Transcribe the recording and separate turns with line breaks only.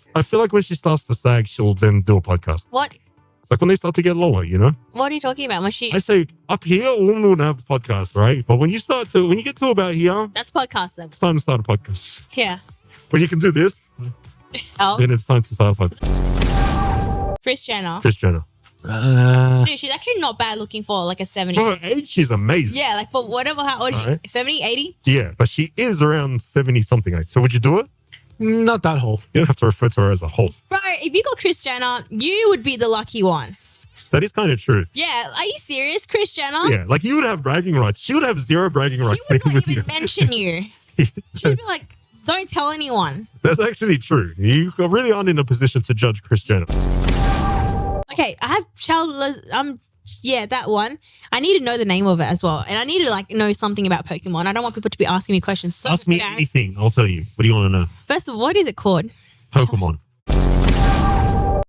serious?
I feel like when she starts to sag, she'll then do a podcast.
What?
Like when they start to get lower, you know?
What are you talking about? When she...
I say up here, a woman would have a podcast, right? But when you get to about here,
That's podcast then.
it's time to start a podcast.
Yeah.
When you can do this,
Oh,
then it's time to start a podcast.
Kris Jenner.
Kris Jenner.
Dude, she's actually not bad looking for like a 70.
For her age, she's amazing.
Yeah, like for whatever, how old is she?
Alright.
70, 80?
Yeah, but she is around 70 something. Like, so would you do it?
Not that whole.
You don't have to refer to her as a whole.
Bro, if you got Kris Jenner, you would be the lucky one.
That is kind of true.
Yeah, are you serious, Kris Jenner?
Yeah, like you would have bragging rights. She would have zero bragging rights.
She would
being
not
with
even
you.
mention you. She'd be like, don't tell anyone.
That's actually true. You really aren't in a position to judge Kris Jenner.
Okay, I have yeah, that one. I need to know the name of it as well. And I need to like know something about Pokemon. I don't want people to be asking me questions. So
Ask me
embarrassed.
anything. I'll tell you. What do you want to know?
First of all, what is it called?
Pokemon.